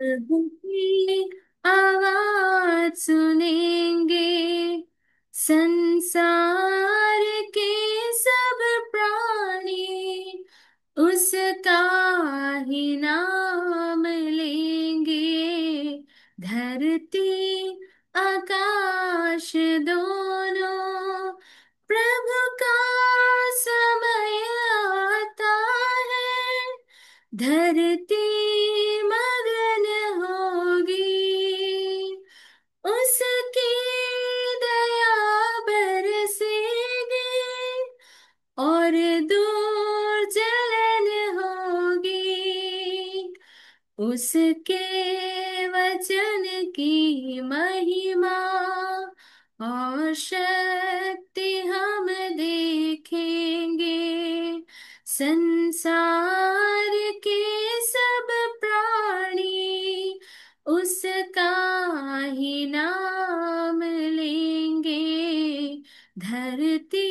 प्रभु की आवाज सुनेंगे, संसार के सब प्राणी उसका ही नाम लेंगे। धरती आकाश दोनों प्रभु का समय आता है। धरती मगन होगी, उसकी दया बरसेगी और दूर जलन होगी। उसके वचन की महिमा और शक्ति हम देखेंगे। संसार के सब प्राणी उसका ही नाम लेंगे। धरती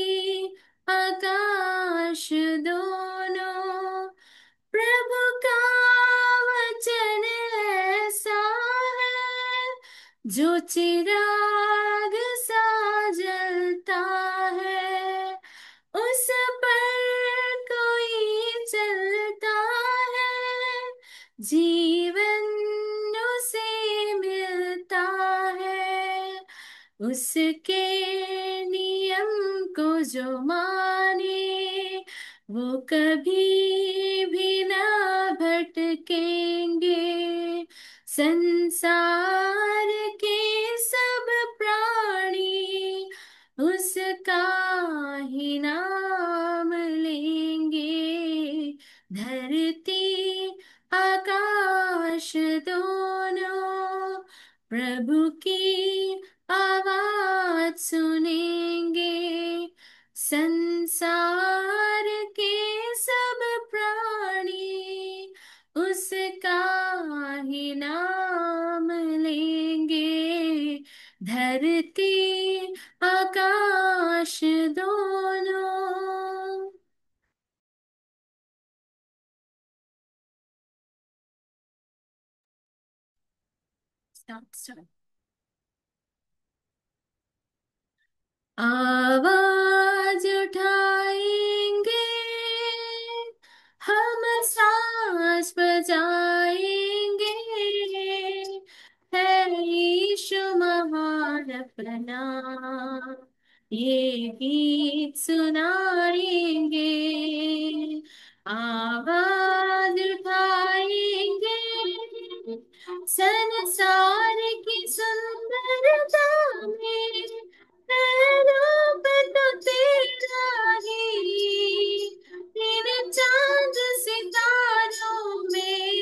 आकाश दोनों प्रभु का वचन ऐसा है, जो चिराग सा जलता है। उस पर कोई चलता है, जीवन उसे मिलता है। उसके नियम को जो माने, वो कभी भी ना भटकेंगे। संसार के सब प्राणी उसका ही नाम लेंगे। धरती आकाश दोनों प्रभु की आवाज सुनेंगे। संसार के सब प्राणी उसका ही नाम लेंगे। धरती आकाश दोनों। स्टार्ट। आवाज उठाएंगे, हम सांस बजाएंगे, है यीशु महान अपना, ये गीत सुनाएंगे। आवाज उठाएंगे, संसार की सुंदरता में रूप तो तेरा ही। इन चांद सितारों में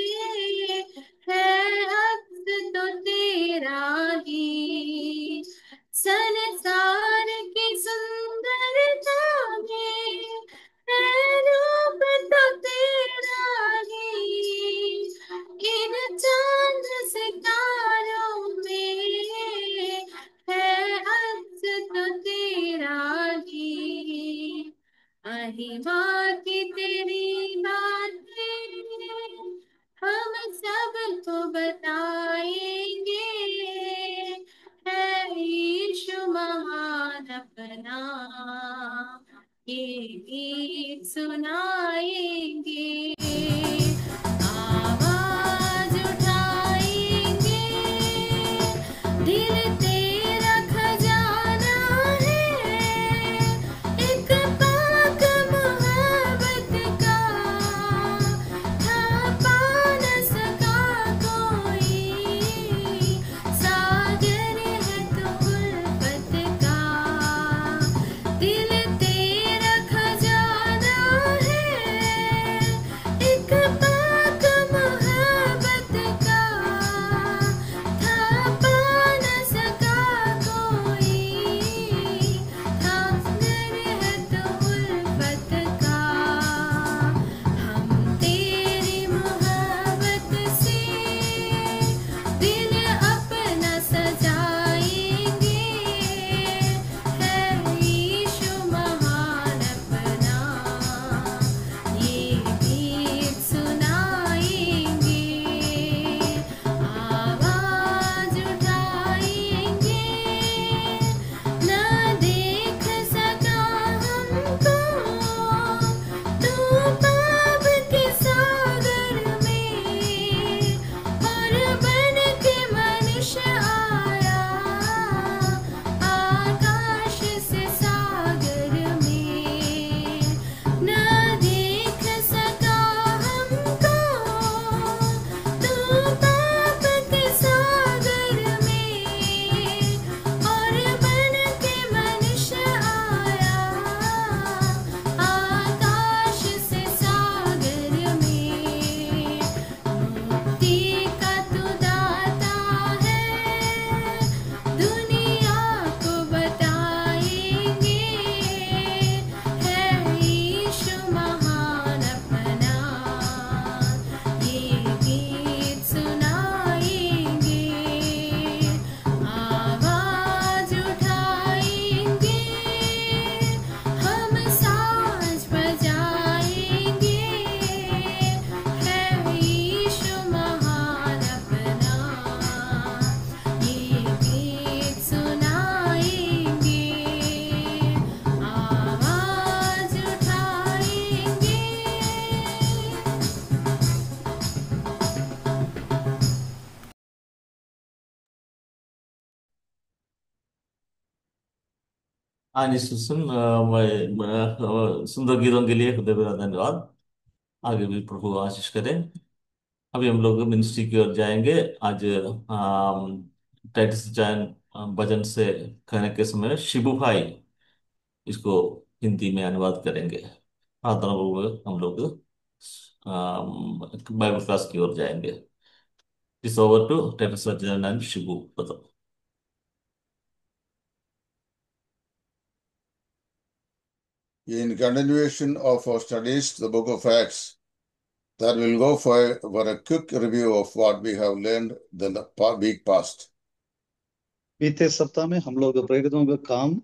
है अक्स तो तेरा ही। संसार की सुंदरता में है रूप तो तेरा ही। इन चांद सितारों में है अक्स तो तेरा ही। महिमा की तेरी बातें हम सबको बताएंगे, है यीशु महान अपना, ये गीत सुनाएंगे। आवाज उठाएंगे, दिल तेरा खजाना है, एक पाक मोहब्बत का, था पा न सका कोई, सागर है तो उल्फत का। दिल तेरा खजाना है, हाँ जी सुन सुंदर गीतों के लिए हृदय भरा धन्यवाद। आगे भी प्रभु आशीष करें। अभी हम लोग मिनिस्ट्री की ओर जाएंगे। आज टाइटस जैन भजन से कहने के समय शिबू भाई इसको हिंदी में अनुवाद करेंगे। प्रार्थना पूर्वक हम लोग बाइबल क्लास की ओर जाएंगे। इस over to Titus Jain and Shibu बताओ। In continuation of our studies, the book of Acts, that will go for a quick review of what we have learned week past. बीते सप्ताह में हम लोग प्रेरितों का काम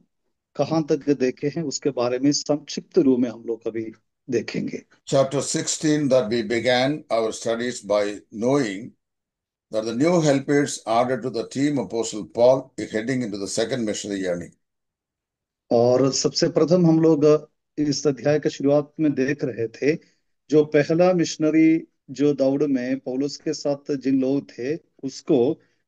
कहाँ तक देखे हैं उसके बारे में संक्षिप्त रूप में हम लोग अभी देखेंगे। Chapter 16, that we began our studies by knowing that the new helpers added to the team Apostle Paul is heading into the second missionary journey. और सबसे प्रथम हम लोग इस अध्याय के शुरुआत में देख रहे थे जो पहला मिशनरी जो दौड़ में पौलुस के साथ जिन लोग थे उसको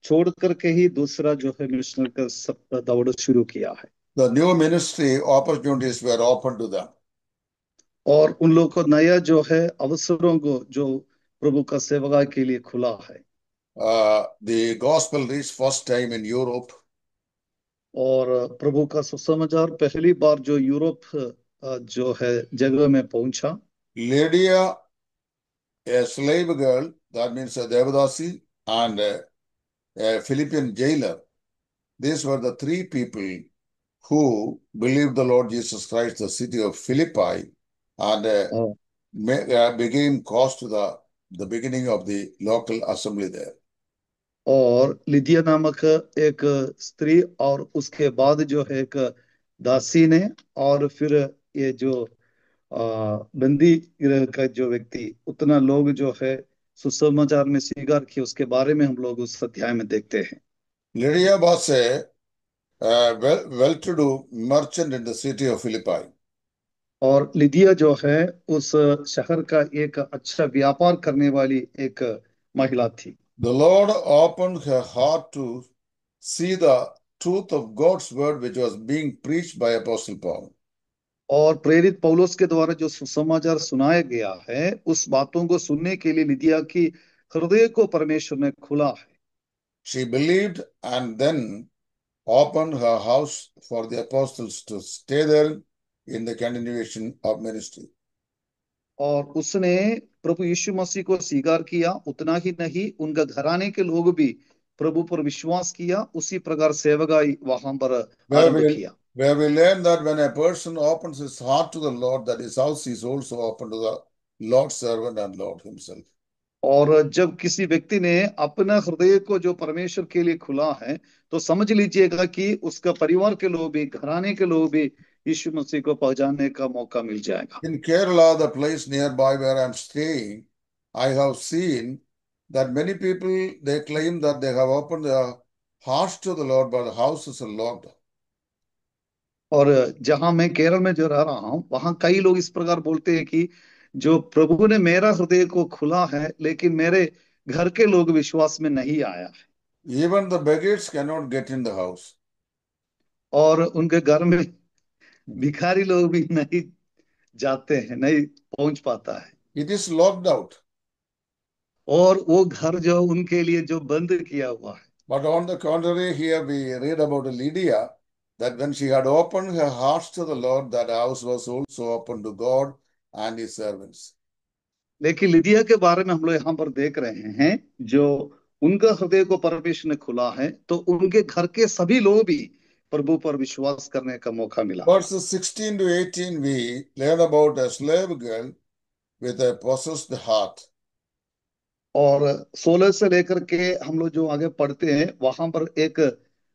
छोड़ करके ही दूसरा जो है मिशनरी का सब दौड़ शुरू किया है। The new ministry opportunities were open to them. और उन लोग को नया जो है अवसरों को जो प्रभु का सेवकाई के लिए खुला है। The gospel reached first time in Europe. और प्रभु का सुसमाचार पहली बार जो यूरोप जो है जगह में पहुंचा। Lydia, a slave girl, that means a Devadasi, and a Philippian jailer. These were the three people who believed the Lord Jesus Christ, the city of Philippi, and और became cause to the beginning of the local assembly there. और लिदिया नामक एक स्त्री और उसके बाद जो है एक दासी ने और फिर ये जो बंदी गृह का जो व्यक्ति उतना लोग जो है सुसमाचार में स्वीकार किए उसके बारे में हम लोग उस अध्याय में देखते हैं। Lydia was a well-to-do merchant in the city of Philippi. और लिदिया जो है उस शहर का एक अच्छा व्यापार करने वाली एक महिला थी। The Lord opened her heart to see the truth of God's word which was being preached by Apostle Paul. और प्रेरित पौलुस के द्वारा जो सुसमाचार सुनाया गया है उस बातों को सुनने के लिए लिदिया की हृदय को परमेश्वर ने खुला है। She believed and then opened her house for the apostles to stay there in the continuation of ministry. और उसने प्रभु यीशु मसीह को स्वीकार किया। उतना ही नहीं उनका घराने के लोग भी प्रभु पर विश्वास किया। उसी प्रकार सेवकाई वहां पर Where आरंभ we, किया। where we learn that when a person opens his heart to the Lord, that his house is also open to the Lord's servant and Lord himself. और जब किसी व्यक्ति ने अपना हृदय को जो परमेश्वर के लिए खुला है तो समझ लीजिएगा कि उसका परिवार के लोग भी घराने के लोग भी यीशु मसीह को पहचानने का मौका मिल जाएगा। In Kerala, the place nearby where I'm staying, I have seen that many people, they claim that they have opened their hearts to the Lord, but the houses are locked. और जहां मैं केरल में जो रह रहा हूं वहां कई लोग इस प्रकार बोलते हैं कि जो प्रभु ने मेरा हृदय को खुला है लेकिन मेरे घर के लोग विश्वास में नहीं आया है। Even the beggars cannot get in the house. और उनके घर में भिखारी लोग भी नहीं जाते हैं, नहीं पहुंच पाता है। It is locked out. और वो घर जो उनके लिए जो बंद किया हुआ है। But on the contrary, here we read about Lydia, that when she had opened her hearts to the Lord, that house was also open to God and his servants. लेकिन लिदिया के बारे में हम लोग यहाँ पर देख रहे हैं जो उनका हृदय को परमेश्वर ने खुला है तो उनके घर के सभी लोग भी प्रभु पर विश्वास करने का मौका मिला। Verses 16 to 18, we learn about a slave girl with a possessed heart. और 16 से लेकर के हम लोग जो आगे पढ़ते हैं वहां पर एक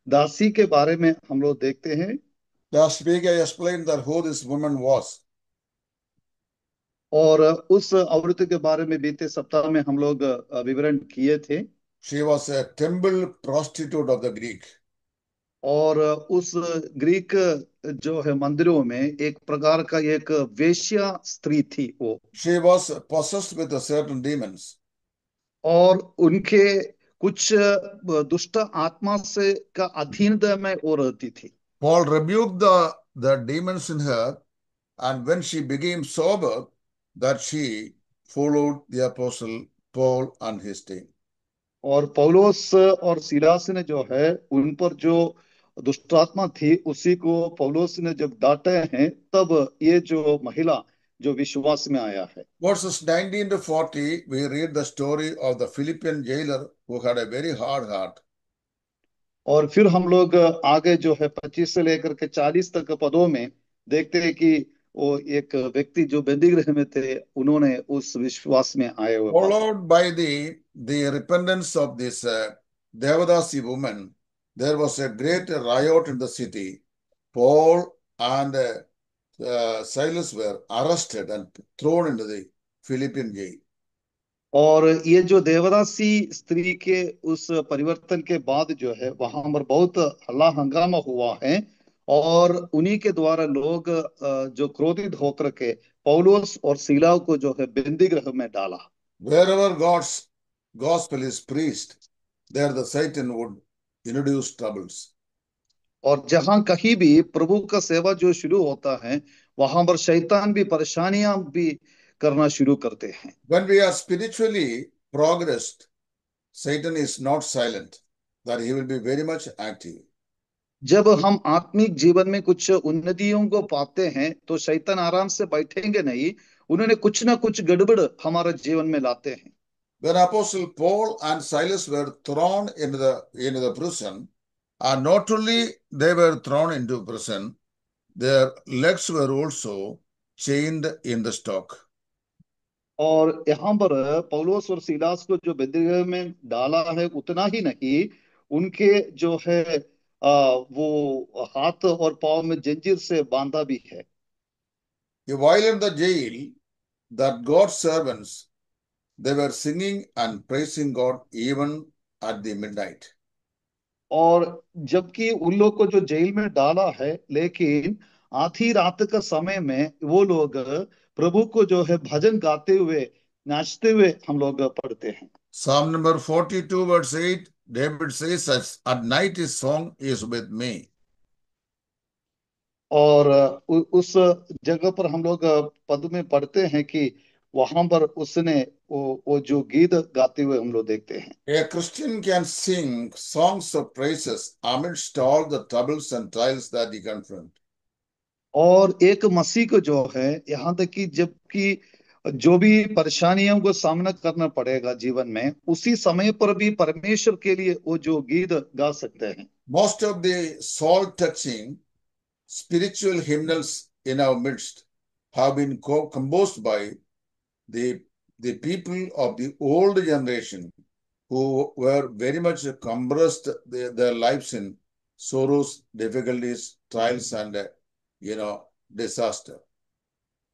दासी के बारे में हम लोग देखते हैं। Last week I explained that who this woman was. और उस औरत के बारे में बीते सप्ताह में हम लोग विवरण किए थे। She was a temple prostitute of the Greek. और उस ग्रीक जो है मंदिरों में एक प्रकार का एक वेश्या स्त्री थी वो। She was possessed with a certain demons. और उनके कुछ दुष्ट आत्मा से का अधीनता में वो रहती थी। Paul rebuked the the demons in her, and when she became sober, that she followed the apostle Paul and his team. और पौलोस और सीलास ने जो है उन पर जो दुष्ट आत्मा थी उसी को पौलोस ने जब डांटे हैं तब ये जो महिला जो विश्वास में आया है। Verses 19 to 40, we read the story of the Philippian jailer who had a very hard heart. और फिर हम लोग आगे जो है 25 से लेकर के 40 तक पदों में देखते हैं कि वो एक व्यक्ति जो बंदीगृह में थे उन्होंने उस विश्वास में आए हुए बात। Followed by the repentance of this Devadasi woman, there was a great riot in the city. Paul and Silas were arrested and thrown into the Philippian jail. और ये जो देवदासी स्त्री के उस परिवर्तन के बाद जो है वहां पर बहुत हल्ला हंगामा हुआ है और उन्हीं के द्वारा लोग जो क्रोधित होकर के पौलुस और सीला को जो है बंदीगृह में डाला। Wherever God's gospel is preached, there the Satan would introduce troubles. और जहां कहीं भी प्रभु का सेवा जो शुरू होता है वहां पर शैतान भी परेशानियां भी करना शुरू करते हैं। When we are spiritually progressed, Satan is not silent, that he will be very much active. जब हम आत्मिक जीवन में कुछ उन्नतियों को पाते हैं तो शैतान आराम से बैठेंगे नहीं, उन्होंने कुछ ना कुछ गड़बड़ हमारे जीवन में लाते हैं। When Apostle Paul and Silas were thrown into the prison, and not only they were thrown into prison, their legs were also chained in the stock. और यहाँ पर पौलुस और सीलास को जो बंदीगृह में डाला है उतना ही नहीं, उनके जो है वो हाथ और पांव में जंजीर से बांधा भी है। While in the jail, that God's servants, they were singing and praising God even at the midnight. और जबकि उन लोग को जो जेल में डाला है लेकिन आधी रात का समय में वो लोग प्रभु को जो है भजन गाते हुए नाचते हुए हम लोग पढ़ते हैं। Psalm number 42 verse 8, David says, at night his song is with me. और उस जगह पर हम लोग पद में पढ़ते हैं कि वहां पर उसने वो जो गीत गाते हुए हम लोग देखते हैं। A Christian can sing songs of praises amidst all the troubles and trials that he confront. और एक मसीह को जो है यहाँ तक कि जबकि जो भी परेशानियों को सामना करना पड़ेगा जीवन में उसी समय पर भी परमेश्वर के लिए वो जो गीत गा सकते हैं। Most of the soul touching spiritual hymnals in our midst have been composed by the people of the old generation who were very much compressed their lives in sorrows, difficulties, trials, and disaster.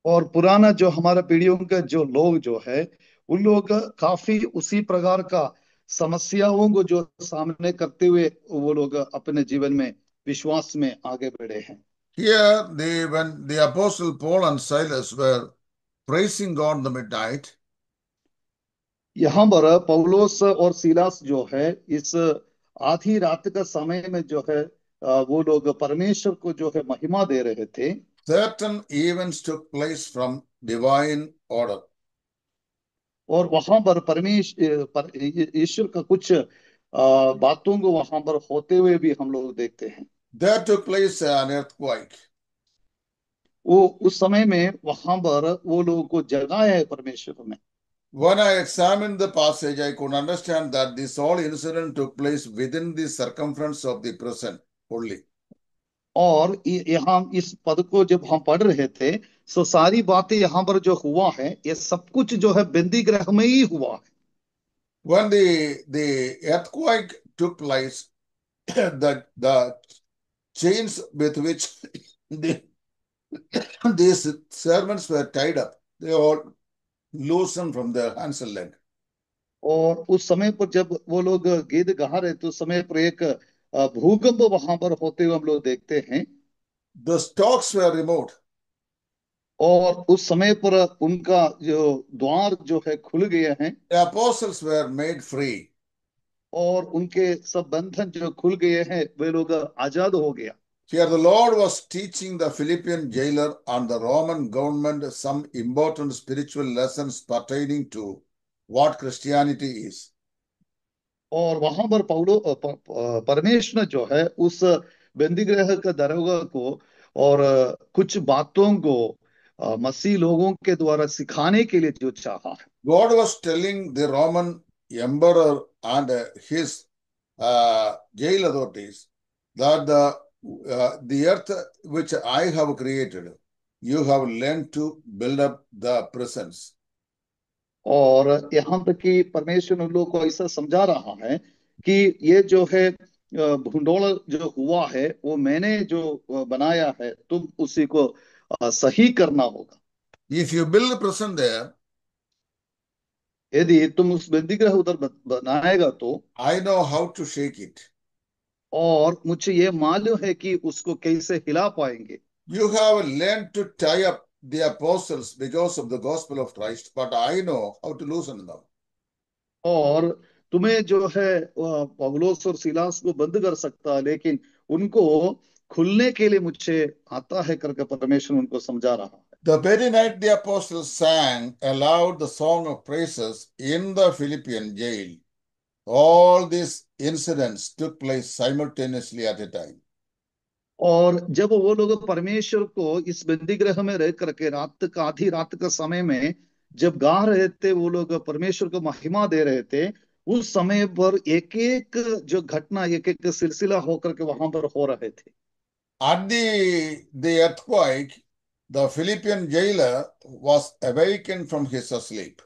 और पुराना जो हमारा पीढ़ियों का जो लोग जो है उन लोग काफी उसी प्रकार का समस्याओं को जो सामने करते हुए वो लोग अपने जीवन में विश्वास में आगे बढ़े हैं। Here, when the apostle Paul and Silas were praising God in the midnight, यहाँ पर पौलोस और सीलास जो है इस आधी रात का समय में जो है वो लोग परमेश्वर को जो है महिमा दे रहे थे। certain events took place from divine order. और वहां पर ईश्वर का कुछ बातों को वहां पर होते हुए भी हम लोग देखते हैं। There took place an earthquake. वो उस समय में वहां पर वो लोगों को जगाया है परमेश्वर ने। When I examined the passage, I could understand that this whole incident took place within the circumference of the prison only. और यहाँ इस पद को जब हम पढ़ रहे थे तो सारी बातें यहाँ पर जो हुआ है ये सब कुछ जो है बंदी गृह में ही हुआ है। When the earthquake took place, the chains with which these servants were tied up, they all loosened from their hands and leg. और उस समय पर जब वो लोग गीत गा रहे तो उस समय पर एक भूकंप वहां पर होते हुए हम लोग देखते हैं। The stocks were removed. और उस समय पर उनका जो द्वार जो है खुल गए हैं। The apostles were made free. और उनके सब बंधन जो खुल गए हैं वे लोग आजाद हो गया। Here the Lord was teaching the Philippian jailer and the Roman government some important spiritual lessons pertaining to what Christianity is. और वहां पर परमेश्वर जो है उस बंदीगृह के दरोगा को और कुछ बातों को मसीह लोगों के द्वारा सिखाने के लिए जो चाहा है। God was telling the Roman emperor and his jail authorities that the earth which I have created, you have learned to build up the prisons. और यहाँ तक कि परमेश्वर उन लोगों को ऐसा समझा रहा है कि ये जो है भूंडोल जो हुआ है वो मैंने जो बनाया है, तुम उसी को सही करना होगा। If you build a prison there, यदि तुम उस बंदीगृह उधर बनाएगा तो, I know how to shake it. और मुझे ये मालूम है कि उसको कैसे हिला पाएंगे। You have learned to tie up the apostles because of the gospel of Christ, but I know how to loosen them. और तुम्हें जो है पौलुस और सीलास को बंद कर सकता है, लेकिन उनको खुलने के लिए मुझे आता है करके परमेश्वर उनको समझा रहा है। The very night the apostles sang aloud the song of praises in the Philippian jail, all these incidents took place simultaneously at a time. और जब वो लोग परमेश्वर को इस बंदीगृह में रह करके रात का आधी रात का समय में जब गा रहे थे, वो लोग परमेश्वर को महिमा दे रहे थे, उस समय पर एक एक जो घटना एक एक सिलसिला होकर के वहां पर हो रहे थे। At the earthquake, the Philippian jailer was awakened from his sleep.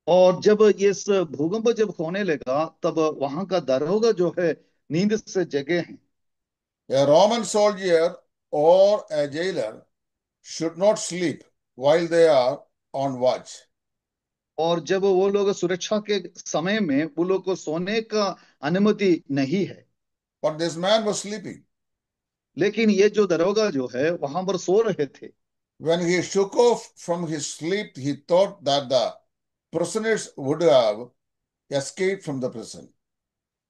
और जब इस भूकंप जब होने लगा, तब वहां का दरोगा जो है नींद से जगे हैं। A Roman soldier or a jailer should not sleep while they are on watch. और जब वो लोग सुरक्षा के समय में वो लोग को सोने का अनुमति नहीं है, But this man was sleeping. लेकिन ये जो दरोगा जो है वहां पर सो रहे थे। When he shook off from his sleep, he thought that the prisoners would have escaped from the prison.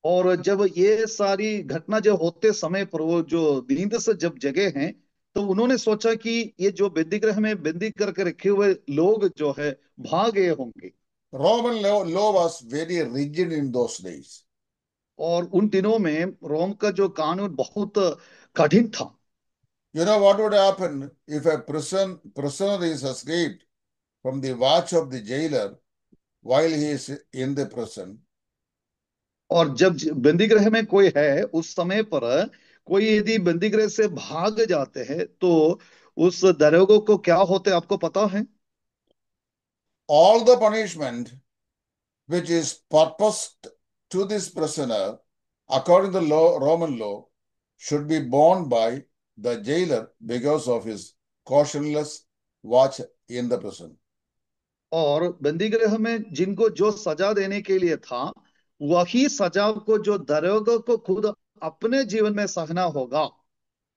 और जब ये सारी घटना जो होते समय पर वो जो नींद से जब जगे हैं, तो उन्होंने सोचा कि ये जो बंदीगृह में बंदी करके रखे हुए लोग जो है भाग गए होंगे। Roman law was very rigid in those days. और उन दिनों में रोम का जो कानून बहुत कठिन था। You know what would happen if a prisoner is escaped from the watch of the jailer while he is in the prison? और जब बंदीगृह में कोई है, उस समय पर कोई यदि बंदीगृह से भाग जाते हैं, तो उस दरोगा को क्या होते आपको पता है? All the punishment which is purposed to this prisoner according to the Roman law should be borne by the jailer because of his cautionless watch in the prison. और बंदीगृह में जिनको जो सजा देने के लिए था, वही सजा को जो दरोगा को खुद अपने जीवन में सहना होगा।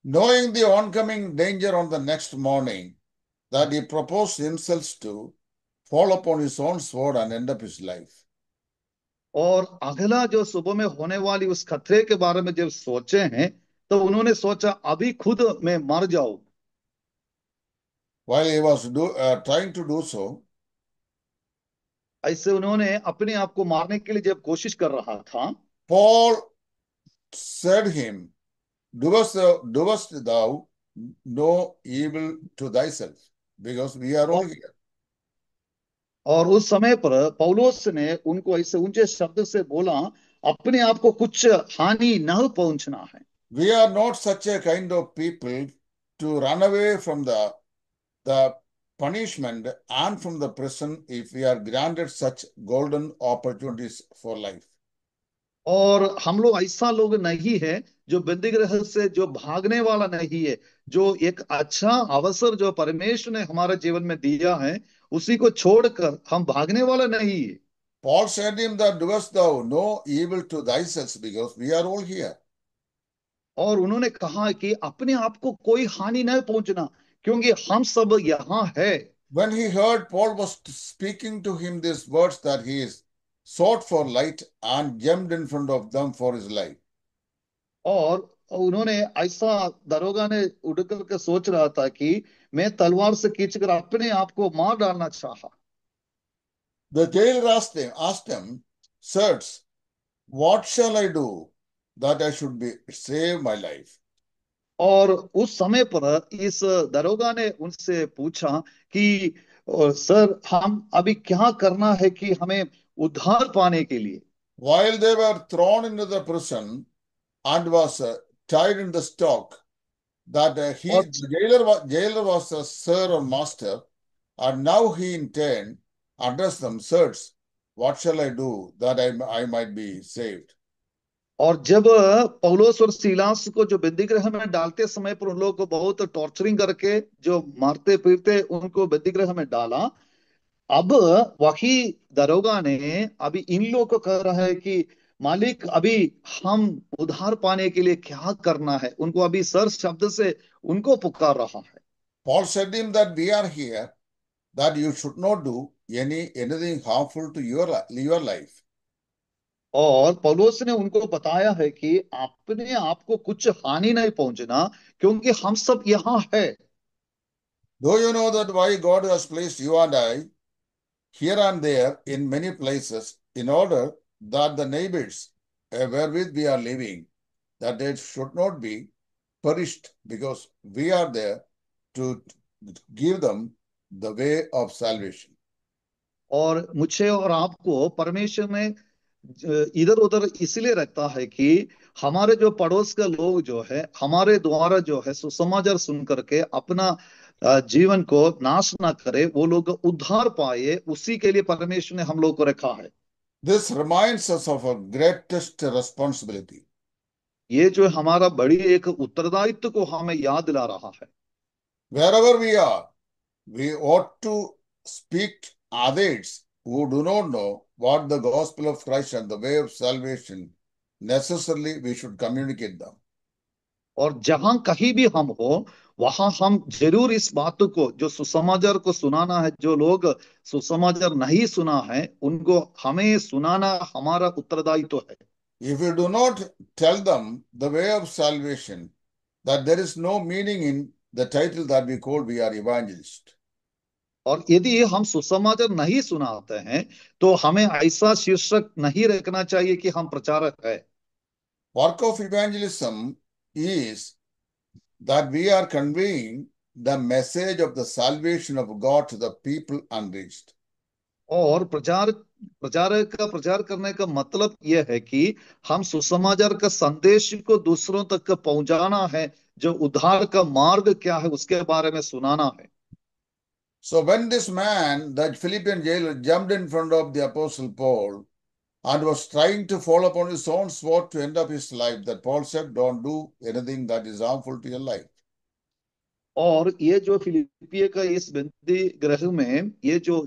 Knowing the oncoming danger on the next morning, that he proposed himself to fall upon his own sword and end up his life. और अगला जो सुबह में होने वाली उस खतरे के बारे में जब सोचे हैं, तो उन्होंने सोचा अभी खुद मैं मर जाऊं। While he was trying to do so, ऐसे उन्होंने अपने आप को मारने के लिए जब कोशिश कर रहा था, Paul said him, doest thou no evil to thyself? Because we are all here. और उस समय पर पौलुस ने उनको ऐसे ऊंचे शब्द से बोला, अपने आप को कुछ हानि न पहुंचना है। We are not such a kind of people to run away from the punishment and from the prison if we are granted such golden opportunities for life. और हम लोग ऐसा लोग नहीं है जो बंदीगृह से जो भागने वाला नहीं है, जो एक अच्छा अवसर जो परमेश्वर ने हमारे जीवन में दिया है उसी को छोड़कर हम भागने वाला नहीं है। Paul said him that doest thou no evil to thyself because we are all here. और उन्होंने कहा कि अपने आप को कोई हानि न पहुंचना, क्योंकि हम सब यहाँ है। When he heard Paul was speaking to him these words that he is sought for light and jumped in front of them for his life. और उन्होंने ऐसा, दरोगा ने उड़ करके सोच रहा था कि मैं तलवार से खींचकर अपने आप को मार डालना चाहा। The jailer asked him, Sirs, what shall I do that I should be save my life? और उस समय पर इस दरोगा ने उनसे पूछा कि सर, हम अभी क्या करना है कि हमें उद्धार पाने के लिए। While they were thrown into the prison and was tied in the stock, that और the jailer was a sir or master, and now he in turn addressed them, Sirs, what shall I do that I might be saved? और जब पौलुस और सीलास को जो बंदीगृह में डालते समय पर उन लोगों को बहुत टॉर्चरिंग करके जो मारते पीटते उनको बंदीगृह में डाला, अब वही दरोगा ने अभी इन लोगों को कह रहा है कि मालिक, अभी हम उद्धार पाने के लिए क्या करना है। उनको अभी सर शब्द से उनको पुकार रहा है। Paul said to him that we are here, that you should not do anything harmful to your life. और पौलुस ने उनको बताया है कि अपने आप को कुछ हानि नहीं पहुंचना, क्योंकि हम सब यहाँ है। Do you know that why God has placed you and I here and there in many places in order that the neighbors wherewith we are living, that they should not be perished, because we are there to give them the way of salvation. और मुझे और आपको परमेश्वर में इधर उधर इसलिए रखता है कि हमारे जो पड़ोस के लोग जो है हमारे द्वारा जो है सुसमाचार सुन करके अपना जीवन को नाश ना करे, वो लोग उद्धार पाए, उसी के लिए परमेश्वर ने हम लोग को रखा है। This reminds us of our greatest responsibility. ये जो हमारा बड़ी एक उत्तरदायित्व को हमें याद दिला रहा है। Wherever we are, we ought to speak others who do not know what the gospel of Christ and the way of salvation, necessarily we should communicate them. और जहां कहीं भी हम हो, वहां हम जरूर इस बात को, जो सुसमाचार को सुनाना है, जो लोग सुसमाचार नहीं सुना है उनको हमें सुनाना हमारा उत्तरदायित्व है। If we do not tell them the way of salvation, that there is no meaning in the title that we call we are evangelist. और यदि हम सुसमाचार नहीं सुनाते हैं तो हमें ऐसा शीर्षक नहीं रखना चाहिए कि हम प्रचारक है। Work of evangelism is that we are conveying the message of the salvation of God to the people unreached. और प्रचारक का प्रचार करने का मतलब यह है कि हम सुसमाचार का संदेश को दूसरों तक पहुंचाना है, जो उद्धार का मार्ग क्या है उसके बारे में सुनाना है। So when this man, that Philippian jailer, jumped in front of the apostle Paul and was trying to fall upon his own sword to end up his life, that Paul said, don't do anything that is harmful to your life. और ये जो फिलिपिया का इस बंदी गृह में ये जो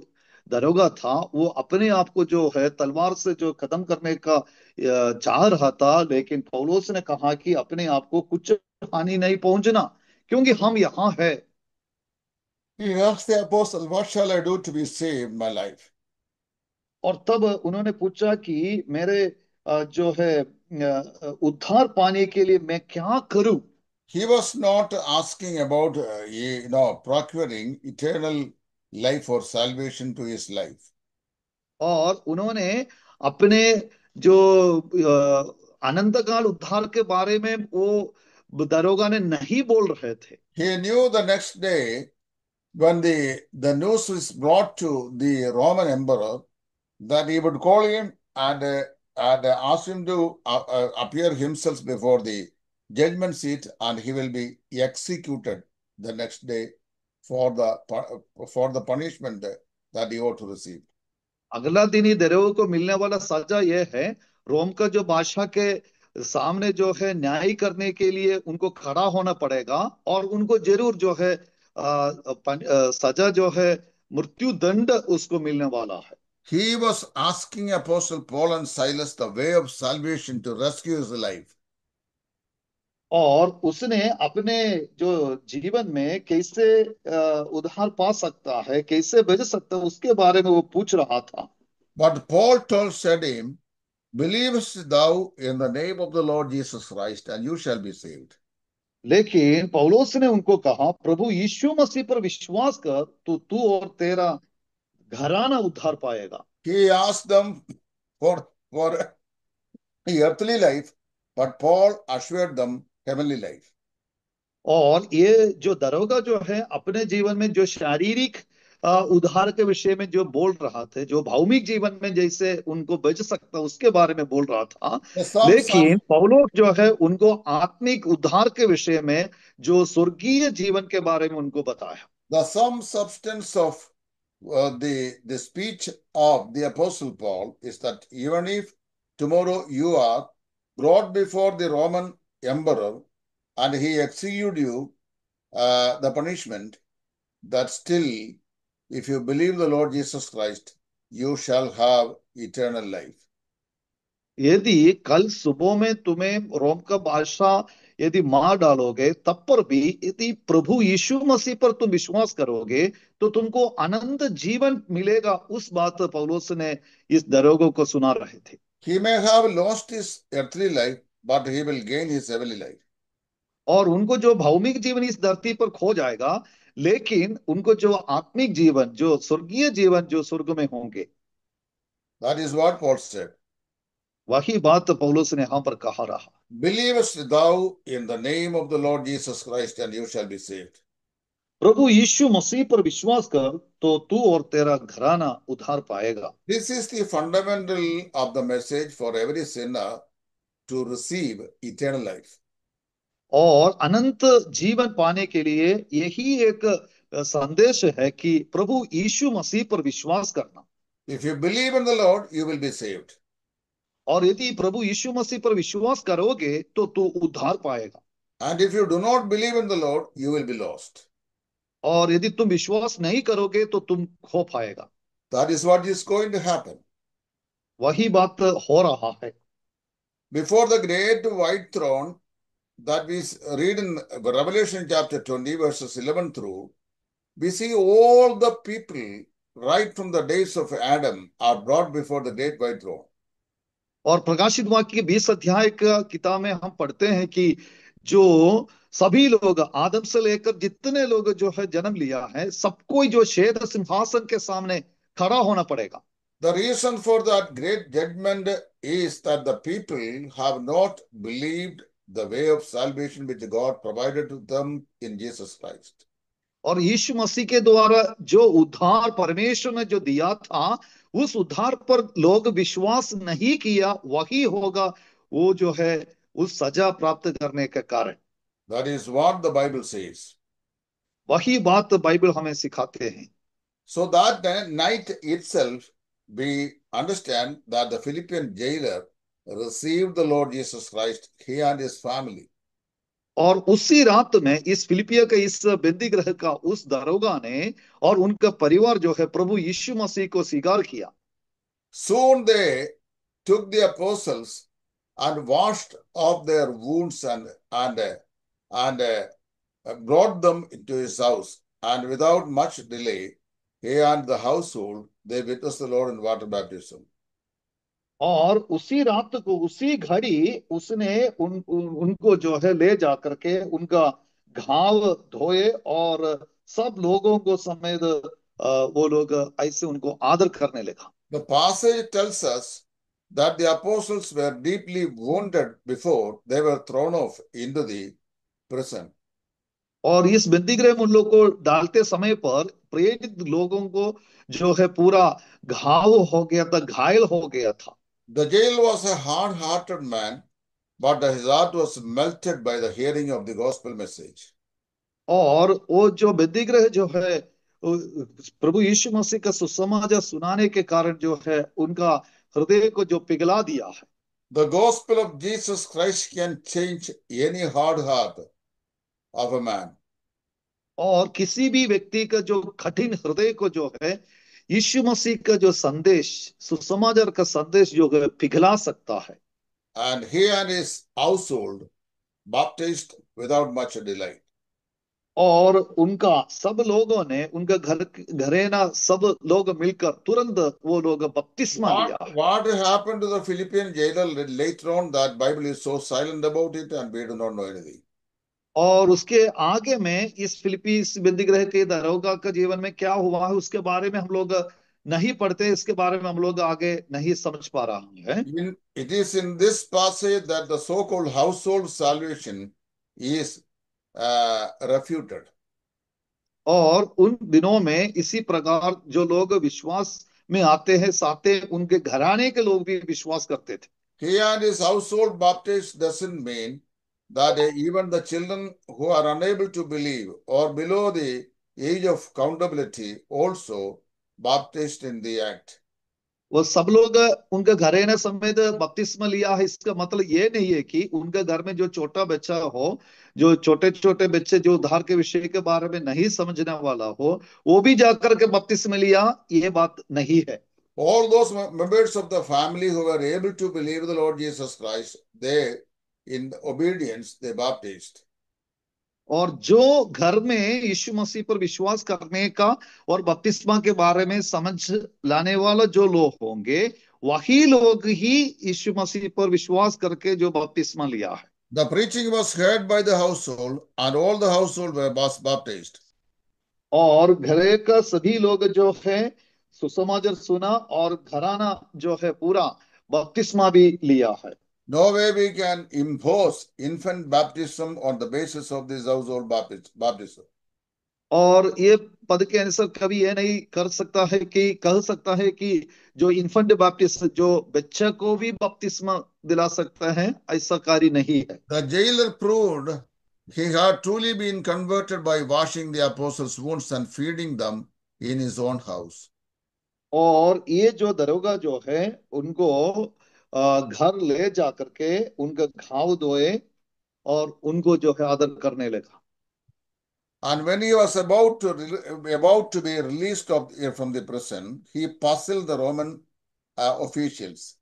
दरोगा था, वो अपने आप को जो है तलवार से जो खत्म करने का चाह रहा था, लेकिन पौलुस ने कहा कि अपने आप को कुछ हानि नहीं पहुंचना, क्योंकि हम यहाँ है। He asked the apostle, what shall I do to be saved my life? और तब उन्होंने पूछा कि मेरे जो है उद्धार पाने के लिए मैं क्या करूं। He was not asking about, procuring eternal life or salvation to his life. और उन्होंने अपने जो अनंत काल उद्धार के बारे में वो दरोगा ने नहीं बोल रहे थे। He knew the next day when the news was brought to the Roman emperor that he would call him and ask him to appear himself before the judgment seat, and he will be executed the next day for the punishment that he ought to receive. अगला दिन ही दरोगा को मिलने वाला सजा यह है, रोम का जो बादशाह के सामने जो है न्याय करने के लिए उनको खड़ा होना पड़ेगा, और उनको जरूर जो है सजा जो है मृत्यु दंड उसको मिलने वाला है। He was asking Apostle Paul and Silas the way of salvation to rescue his life. और उसने अपने जो जीवन में कैसे उद्धार पा सकता है, कैसे बच सकता है, उसके बारे में वो पूछ रहा था। But Paul said him Believest thou in the name of the Lord Jesus Christ, and you shall be saved. लेकिन पौलुस ने उनको कहा, प्रभु यीशु मसीह पर विश्वास कर तो तू और तेरा घराना उद्धार पाएगा। He asked them for earthly life, but Paul assured them heavenly life. और ये जो दरोगा जो है अपने जीवन में जो शारीरिक उद्धार के विषय में जो बोल रहा था, जो भौमिक जीवन में जैसे उनको बच सकता उसके बारे में बोल रहा था, The sums of लेकिन पौलुस जो है उनको आत्मिक उद्धार के विषय में जो स्वर्गीय जीवन के बारे में उनको बताया। the sum substance of the speech of the Apostle Paul is that even if tomorrow you are brought before the Roman emperor and he execute you the punishment, that still, if you believe the Lord Jesus Christ, you shall have eternal life. यदि कल सुबह में तुम्हें रोम का बादशाह यदि मार डालोगे, तब पर भी यदि प्रभु यीशु मसीह पर तुम विश्वास करोगे तो तुमको अनंत जीवन मिलेगा। उस बात पौलुस ने इस दरोगों को सुना रहे थे। He may have lost his earthly life, but he will gain his heavenly life. और उनको जो भौमिक जीवन इस धरती पर खो जाएगा, लेकिन उनको जो आत्मिक जीवन, जो स्वर्गीय जीवन जो स्वर्ग में होंगे। That is what Paul said. वही बात पौलुस ने यहाँ पर कहा रहा। Believest thou in the name of the Lord Jesus Christ, and you shall be saved. प्रभु यीशु मसीह पर विश्वास कर तो तू और तेरा घराना उद्धार पाएगा। This is the fundamental of the message for every sinner to receive eternal life. और अनंत जीवन पाने के लिए यही एक संदेश है कि प्रभु यीशु मसीह पर विश्वास करना। If you believe in the Lord, you will be saved. और यदि प्रभु यीशु मसीह पर विश्वास करोगे तो तू उद्धार पाएगा। And if you do not believe in the Lord, you will be lost. और यदि तुम विश्वास नहीं करोगे तो तुम खो पाएगा। That is what is going to happen. वही बात हो रहा है। Before the great white throne that we read in Revelation chapter 20, verses 11 through, we see all the people right from the days of Adam are brought before the great white throne. और प्रकाशित वाक्य के 20 अध्याय का किताब में हम पढ़ते हैं कि जो सभी लोग आदम से लेकर जितने लोग जो है जन्म लिया है, सबको जो श्वेत सिंहासन के सामने खड़ा होना पड़ेगा। The reason for that great judgment is that the people have not believed the way of salvation which God provided to them in Jesus Christ. और यीशु मसीह के द्वारा जो उद्धार परमेश्वर ने जो दिया था, उस उद्धार पर लोग विश्वास नहीं किया, वही होगा वो जो है उस सजा प्राप्त करने का कारण। That is what the Bible says. वही बात बाइबल हमें सिखाते हैं। So that night itself, we understand that the Philippian jailer received the Lord Jesus Christ, he and his family. और उसी रात में इस फिलिपिया के इस बंदी गृह का उस दरोगा ने और उनका परिवार जो है प्रभु यीशु मसीह को स्वीकार किया। Soon they took the apostles and washed off their wounds and brought them into his house. And without much delay, he and the household, they witnessed the Lord in water baptism. और उसी रात को उसी घड़ी उसने उनको जो है ले जा करके उनका घाव धोए और सब लोगों को समेत वो लोग ऐसे उनको आदर करने लगा। The passage tells us that the apostles were deeply wounded before they were thrown off into the prison. और इस बंदीगृह में उन लोग को डालते समय पर प्रेरित लोगों को जो है पूरा घाव हो गया था, घायल हो गया था। The jail was a hard-hearted man, but his heart was melted by the hearing of the gospel message. और वो जो बंदीगृह जो है प्रभु यीशु मसीह का सुसमाचार सुनाने के कारण जो है उनका हृदय को जो पिघला दिया है। The gospel of Jesus Christ can change any hard heart of a man. और किसी भी व्यक्ति का जो कठिन हृदय को जो है यीशु मसीह का जो संदेश, सुसमाचार का संदेश जो है पिघला सकता है। And he and his household baptized without much delay. और उनका सब लोगों ने उनका घरेना सब लोग मिलकर तुरंत वो लोग बपतिस्मा लिया है। What happened to the Philippian jailer later on? That Bible is so silent about it, and we do not know anything. और उसके आगे में इस फिलिपी इस बंदीगृह के दरोगा का जीवन में क्या हुआ है उसके बारे में हम लोग नहीं पढ़ते, इसके बारे में हम लोग आगे नहीं समझ पा रहा है। It is in this passage that the so-called household salvation is refuted. और उन दिनों में इसी प्रकार जो लोग विश्वास में आते हैं साथे उनके घराने के लोग भी विश्वास करते थे। He and his household baptized doesn't mean that even the children who are unable to believe or below the age of accountability also baptized in the act. वो सब लोग उनके घरेने समेत बपतिस्मा लिया है, इसका मतलब ये नहीं है कि उनके घर में जो छोटा बच्चा हो, जो छोटे छोटे बच्चे जो उद्धार के विषय के बारे में नहीं समझने वाला हो, वो भी जाकर के बपतिस्मा लिया, ये बात नहीं है। All those members of the family who were able to believe the Lord Jesus Christ, they, in obedience, they baptized. और जो घर में यीशु मसीह पर विश्वास करने का और बपतिस्मा के बारे में समझ लाने वाला जो लोग होंगे, वही लोग ही यीशु मसीह पर विश्वास करके जो बपतिस्मा लिया है। The preaching was heard by the household, and all the household were baptized. और घरे का सभी लोग जो है सुसमाचार सुना और घराना जो है पूरा बपतिस्मा भी लिया है। No way we can impose infant baptism on the basis of this household baptism. और ये पद के अनुसार कभी ये नहीं कर सकता है कि कह सकता है कि जो इन्फेंट बैप्टिस्ट जो बच्चे को भी बपतिस्मा दिला सकता है, ऐसा कार्य नहीं है। The jailer proved he had truly been converted by washing the apostles' wounds and feeding them in his own house. और ये जो दरोगा जो है उनको घर ले जा करके उनका घाव धोए और उनको जो है आदर करने लगा। And when he was about to be released from the prison, he puzzled the Roman officials.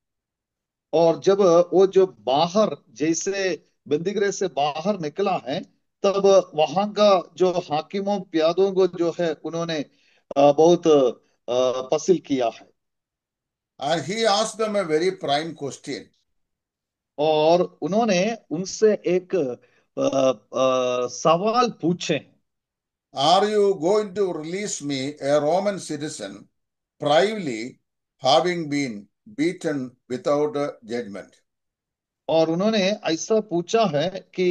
और जब वो जो बाहर जैसे बंदीगृह से बाहर निकला है, तब वहां का जो हाकिमों प्यादों को जो है उन्होंने बहुत पसील किया है। And he asked them a very prime question. और उन्होंने उनसे एक सवाल पूछे, Are you going to release me, a Roman citizen, privately, having been beaten without a judgment? और उन्होंने ऐसा पूछा है कि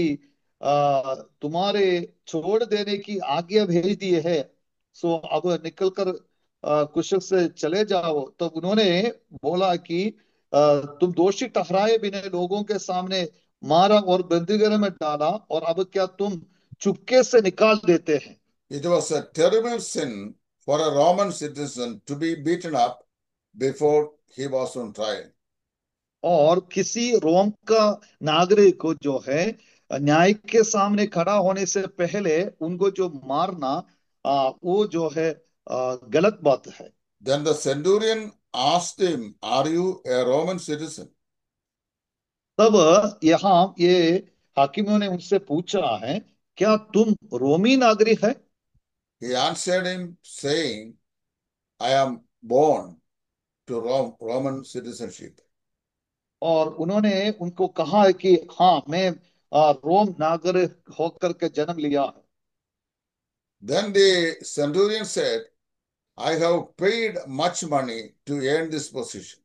तुम्हारे छोड़ देने की आज्ञा भेज दी है, सो अब निकल कर कुशल से चले जाओ। तो उन्होंने बोला कि तुम दोषी ठहराए बिना लोगों के सामने मारा और बंदीगृह में डाला, और अब क्या तुम चुपके से निकाल देते हैं। It was a terrible sin for a Roman citizen to be beaten up before he was on trial. और किसी रोम का नागरिक को जो है न्याय के सामने खड़ा होने से पहले उनको जो मारना, वो जो है गलत बात है। Then the centurion asked him, Are you a Roman citizen? तब यहाँ ये हाकिमों ने उनसे पूछा है, क्या तुम रोमी नागरिक है? He answered him, saying, I am born to Roman citizenship. और उन्होंने उनको कहा है कि हाँ, मैं रोम नागरिक होकर के जन्म लिया है। Then the centurion said, I have paid much money to earn this position.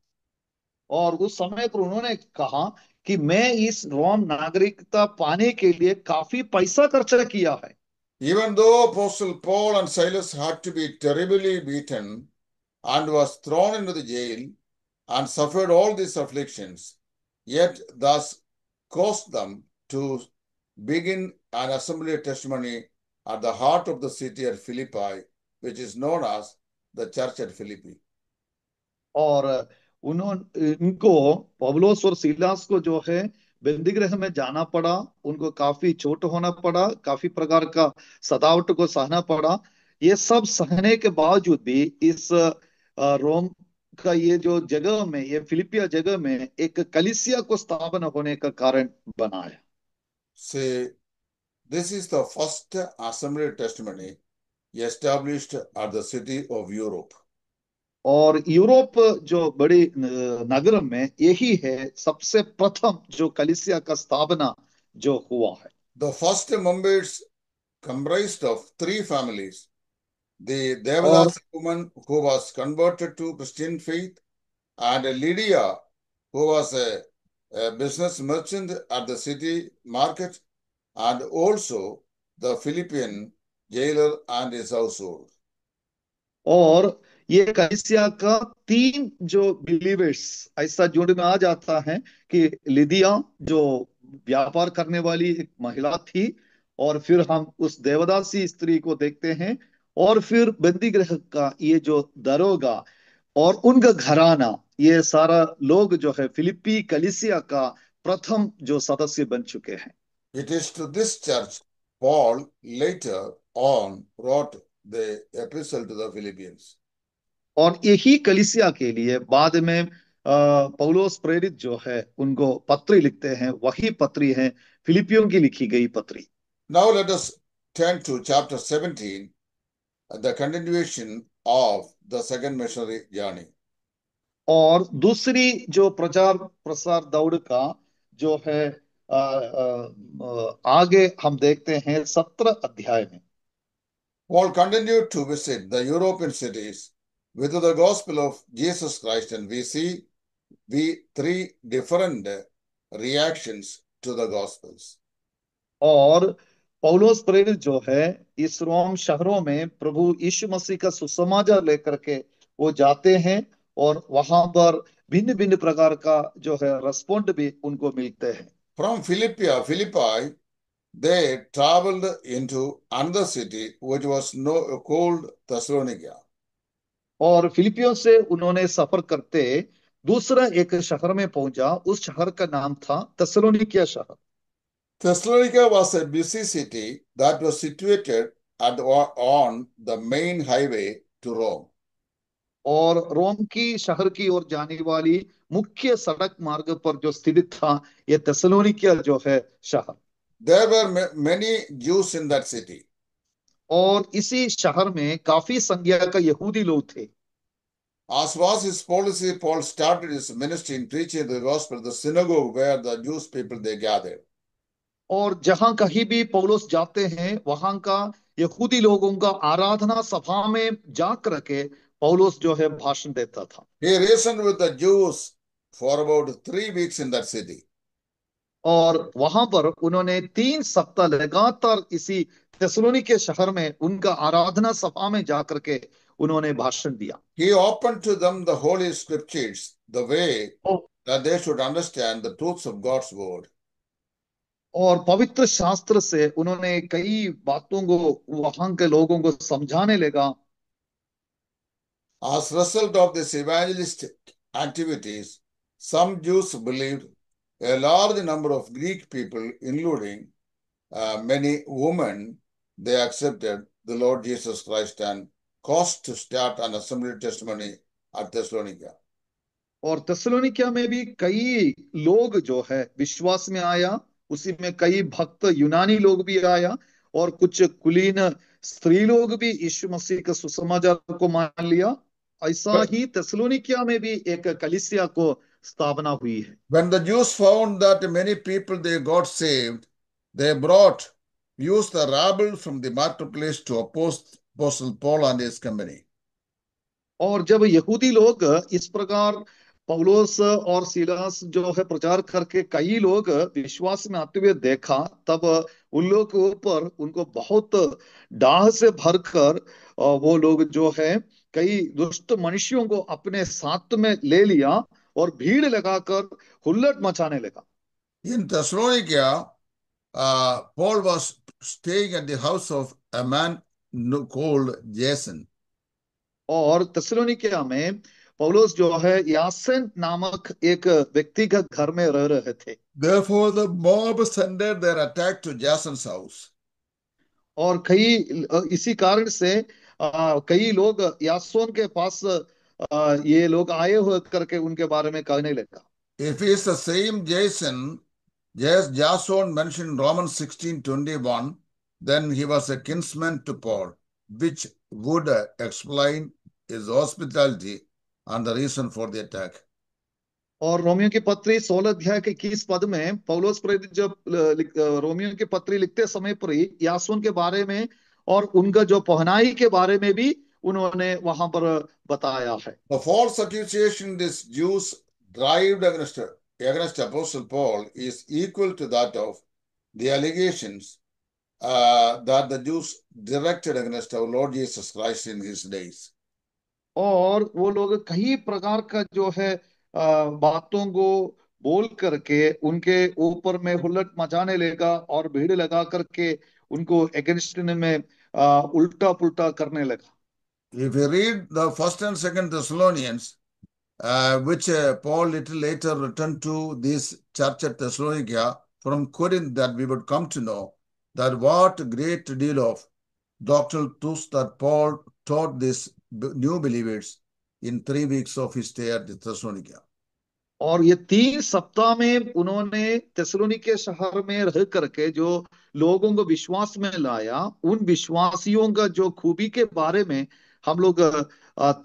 और उस समय पर उन्होंने कहा कि मैं इस रोम नागरिकता पाने के लिए काफी पैसा खर्चा किया है। Even though Apostle Paul and Silas had to be terribly beaten and was thrown into the jail and suffered all these afflictions, yet thus caused them to begin an assembly testimony at the heart of the city at Philippi, which is known as the church at Philippi. और उन्होंने इनको पौलुस और सीलास को जो है बंदीगृह में जाना पड़ा, उनको काफी चोट होना पड़ा, काफी प्रकार का सतावट को सहना पड़ा। ये सब सहने के बावजूद भी इस रोम का ये जो जगह में, ये फिलिपिया जगह में एक कलीसिया को स्थापना होने का कारण बना है। See, This is the first assembly testimony established at the city of Europe. और यूरोप जो बड़ी नगर में यही है सबसे प्रथम जो कलीसिया का स्थापना जो हुआ है। The first members comprised of three families: the और Devadasi woman who was converted to Christian faith, and Lydia, who was a business merchant at the city market, and also the Philippian jailer and his household. और ये कलीसिया का तीन जो believers ऐसा जुड़ में आ जाता है कि लिदिया जो व्यापार करने वाली एक महिला थी, और फिर हम उस देवदासी स्त्री को देखते हैं, और फिर बंदी गृह का ये जो दरोगा और उनका घराना, ये सारा लोग जो है फिलिप्पी कलीसिया का प्रथम जो सदस्य बन चुके हैं। It is to this church Paul later on wrote the epistle to the Philippians. और यही कलीसिया के लिए बाद में पौलोस प्रेरित जो है उनको पत्री लिखते हैं, वही पत्री है फिलिपियों की लिखी गई पत्री। Now let us turn to chapter 17, the continuation of the second missionary journey. और दूसरी जो प्रचार प्रसार दौड़ का जो है आगे हम देखते हैं 17 अध्याय में। Paul continued to visit the European cities with the gospel of Jesus Christ, and we see three different reactions to the gospels. और पौलोस प्रेरित जो है इस रोम शहरों में प्रभु यीशु मसीह का सुसमाचार लेकर के वो जाते हैं, और वहां पर भिन्न भिन्न प्रकार का जो है रेस्पॉन्ड भी उनको मिलते हैं। From Philippi, they traveled into another city which was called Thessalonica. और फिलिपियों से उन्होंने सफर करते दूसरा एक शहर में पहुंचा, उस शहर का नाम था थेसलोनिकिया शहर। Thessalonica was a busy city that was situated on the main highway to Rome. और रोम की शहर की ओर जाने वाली मुख्य सड़क मार्ग पर जो स्थित था ये थेसलोनिकिया जो है शहर। There were many Jews in that city. और इसी शहर में काफी संख्या का यहूदी लोग थे। As was his policy, Paul started his ministry in preaching the gospel, the synagogue where the Jewish people they gathered. और जहां कहीं भी पौलुस जाते हैं वहां का यहूदी लोगों का आराधना सभा में जाकर के पौलुस जो है भाषण देता था। He reasoned with the Jews for about 3 weeks in that city. और वहां पर उन्होंने 3 सप्ताह लगातार इसी थेसलोनिके शहर में उनका आराधना सभा में जाकर के उन्होंने भाषण दिया। He opened to them the holy scriptures, the way that they should understand the truths of God's word. और पवित्र शास्त्र से उन्होंने कई बातों को वहां के लोगों को समझाने लगा। As a result of this evangelistic activities, some Jews believed, a large number of Greek people, including many women, they accepted the Lord Jesus Christ and caused to start an assembly testimony at Thessalonica. और थेसलोनिकिया में भी कई लोग जो है विश्वास में आया, उसी में कई भक्त यूनानी लोग भी आया, और कुछ कुलीन स्त्री लोग भी यीशु मसीह के सुसमाचार को मान लिया। ऐसा ही थेसलोनिकिया में भी एक कलीसिया को स्थापना हुई है। When the Jews found that many people they got saved, they used the rabble from the marketplace to oppose Apostle Paul and his company. और जब यहूदी लोग इस प्रकार पौलुस और सीलास जो है प्रचार करके कई लोग विश्वास में आते हुए देखा, तब उन लोग के ऊपर उनको बहुत डाह से भरकर वो लोग जो है कई दुष्ट मनुष्यों को अपने साथ में ले लिया और भीड़ लगाकर हुल्लड़ मचाने लगा। In Thessalonica, Paul was staying at the house of a man called Jason. और थेसलोनिकिया में पौलुस जो है यासन नामक एक व्यक्ति के घर में रह रहे थे। Therefore, the mob sent their attack to Jason's house. और कई इसी कारण से कई लोग यासोन के पास ये लोग आए हुए करके उनके बारे में कहने लगा। If it's the same Jason, Yes, Jason mentioned in Romans 16:21, then he was a kinsman to Paul, which would explain his hospitality and the reason for the attack. और रोमियो की पत्री 16 अध्याय के 21 पद में पौलुस प्रेरित जब रोमियो की पत्री लिखते समय पर ही यासोन के बारे में और उनका जो पहनाई के बारे में भी उन्होंने वहां पर बताया है। The false accusation these Jews derived against Apostle Paul is equal to that of the allegations that the Jews directed against our Lord Jesus Christ in his days. और वो लोग कई प्रकार का जो है बातों को बोल करके उनके ऊपर में हुल्लड़ मचाने लगा और भीड़ लगा करके उनको अगेंस्ट में उल्टा पुल्टा करने लगा। If we read the first and second Thessalonians, which Paul little later returned to this church at Thessalonica from Corinth, that we would come to know that what great deal of doctrinal truths that Paul taught these new believers in 3 weeks of his stay at Thessalonica. और ये 3 सप्ताह में उन्होंने थिस्सलुनीके शहर में रह करके जो लोगों को विश्वास में लाया, उन विश्वासियों का जो खूबी के बारे में हम लोग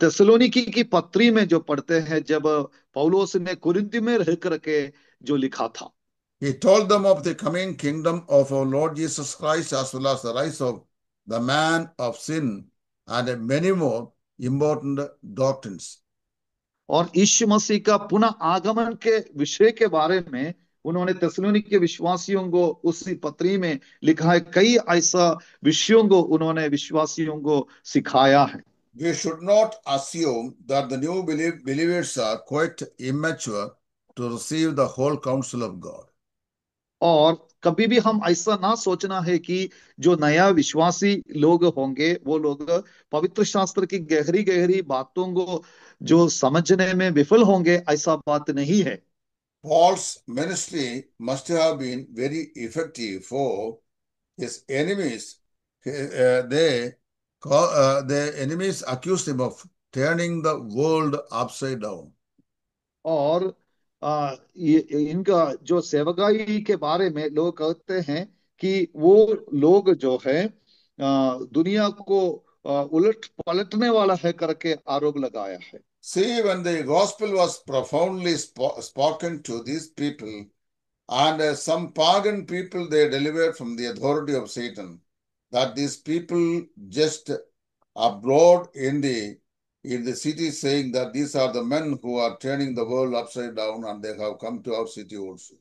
थिस्सलुनीकी की पत्री में जो पढ़ते हैं, जब पौलुस ने कुरिन्थ में रह करके जो लिखा था। He told them of the coming kingdom of our Lord Jesus Christ, as well as the rise of the man of sin and many more important doctrines. और यीशु मसीह का पुनः आगमन के विषय के बारे में उन्होंने थिस्सलुनीके के विश्वासियों को उसी पत्री में लिखा है। कई ऐसा विषयों को उन्होंने विश्वासियों को सिखाया है। We should not assume that the new believers are quite immature to receive the whole counsel of God. और कभी भी हम ऐसा ना सोचना है कि जो नया विश्वासी लोग होंगे वो लोग पवित्र शास्त्र की गहरी गहरी बातों को जो समझने में विफल होंगे, ऐसा बात नहीं है। Paul's ministry must have been very effective for his enemies. The enemies accused him of turning the world upside down. और इनका जो सेवकाई के बारे में लोग कहते हैं कि वो लोग जो है दुनिया को उलट पलटने वाला है करके आरोप लगाया है। See, when the gospel was profoundly spoken to these people, and some pagan people they delivered from the authority of Satan, that these people just abroad in the city saying that these are the men who are turning the world upside down, and they have come to our city also.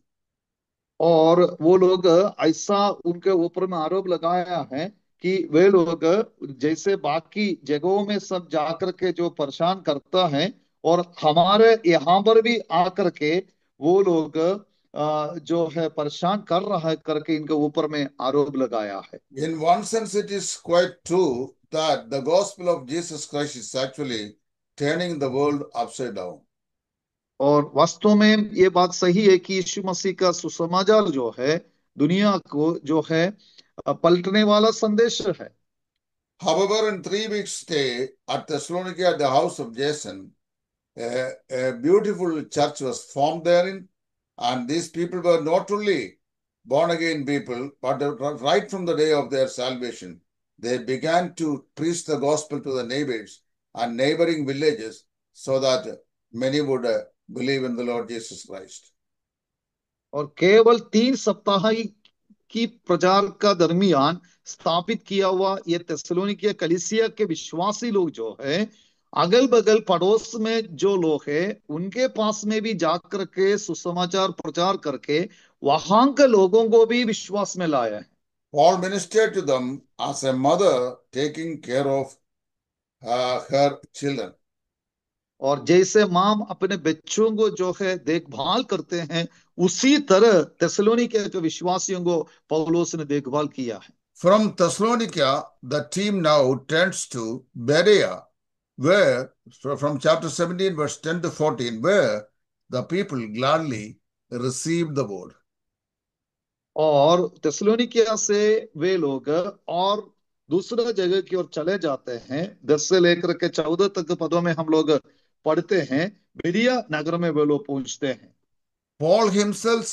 और वो लोग ऐसा उनके ऊपर में आरोप लगाया है कि वे लोग जैसे बाकी जगहों में सब जाकर के जो परेशान करता है, और हमारे यहाँ पर भी आकर के वो लोग जो है परेशान कर रहा है करके इनके ऊपर में आरोप लगाया है। In one sense, it is quite true that the gospel of Jesus Christ is actually turning the world upside down. और वास्तव में ये बात सही है कि यीशु मसीह का सुसमाचार जो है दुनिया को जो है पलटने वाला संदेश है। However, in 3 weeks stay at Thessalonica at the house of Jason, a beautiful church was formed therein, and these people were not only born again people, but right from the day of their salvation, they began to preach the gospel to the neighbors and neighboring villages so that many would believe in the Lord Jesus Christ. और केवल 3 सप्ताह की प्रचार का दरमियान स्थापित किया हुआ ये थिस्सलुनीके कलीसिया के विश्वासी लोग जो है अगल बगल पड़ोस में जो लोग हैं उनके पास में भी जाकर के सुसमाचार प्रचार करके वहां के लोगों को भी विश्वास में लाया है। Paul ministered to them as a mother taking care of her children. और जैसे माँ अपने बच्चों को जो है देखभाल करते हैं, उसी तरह थिस्सलुनीके के विश्वासियों को पौलुस ने देखभाल किया है। From Thessalonica, the team now turns to Berea, where, from chapter 17, verse 10 to 14, where the people gladly received the word. और थिस्सलुनीकिया से वे लोग और दूसरा जगह की ओर चले जाते हैं। 10 से लेकर के 14 तक पदों में हम लोग पढ़ते हैं, बेरिया नगर में वे लोग पहुंचते हैं। Paul himself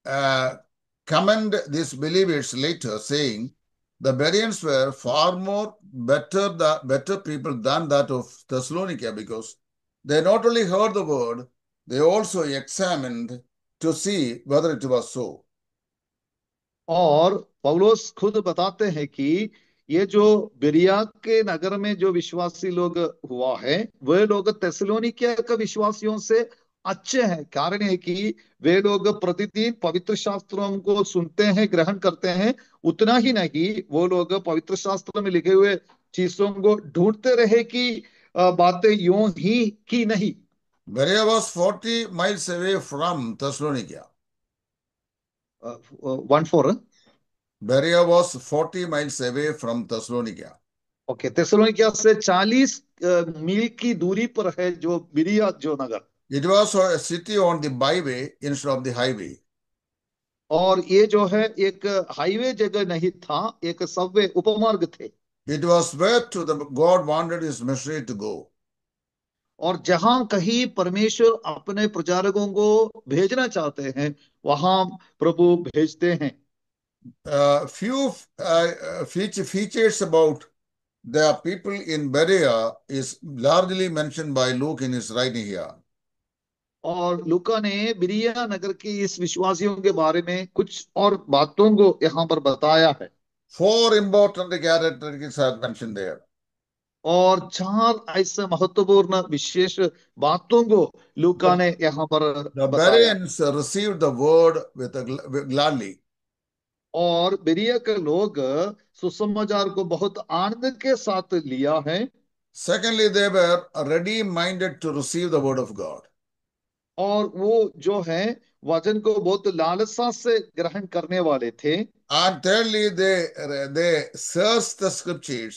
commend these believers later, saying the Bereans were far more better people than that of Thessalonica, because they not only heard the word, they also examined to see whether it was so. और पौलोस खुद बताते हैं कि ये जो बिरिया के नगर में जो विश्वासी लोग हुआ है, वे लोग थिस्सलुनीकिया के विश्वासियों से अच्छे हैं। कारण है कि वे लोग प्रतिदिन पवित्र शास्त्रों को सुनते हैं, ग्रहण करते हैं। उतना ही नहीं, वो लोग पवित्र शास्त्र में लिखे हुए चीजों को ढूंढते रहे कि बातें यूं ही की नहीं। Berea was 40 miles away from Thessalonica. 1:4 Berea was 40 miles away from Thessalonica. Okay, थिस्सलुनीकिया से 40 मील की दूरी पर है जो बिरिया जो नगर। It was a city on the byway instead of the highway. और ये जो है एक हाईवे जगह नहीं था, एक सबवे उपमार्ग थे। It was where to the God wanted his missionary to go. और जहां कहीं परमेश्वर अपने प्रचारकों को भेजना चाहते हैं, वहां प्रभु भेजते हैं। Few features about the people in Berea is largely mentioned by Luke in his writing here. और लूका ने बिरिया नगर के इस विश्वासियों के बारे में कुछ और बातों को यहाँ पर बताया है। 4 important characteristics are mentioned there. और 4 ऐसे महत्वपूर्ण विशेष बातों को लूका ने यहाँ पर The बताया। Bereans received the word with gladly. और बिरिया के लोग सुसमाचार को बहुत आनंद के साथ लिया है। Secondly, they were ready-minded to receive the word of God. और वो जो है वचन को बहुत लालसा से ग्रहण करने वाले थे। And thirdly, they searched the scripture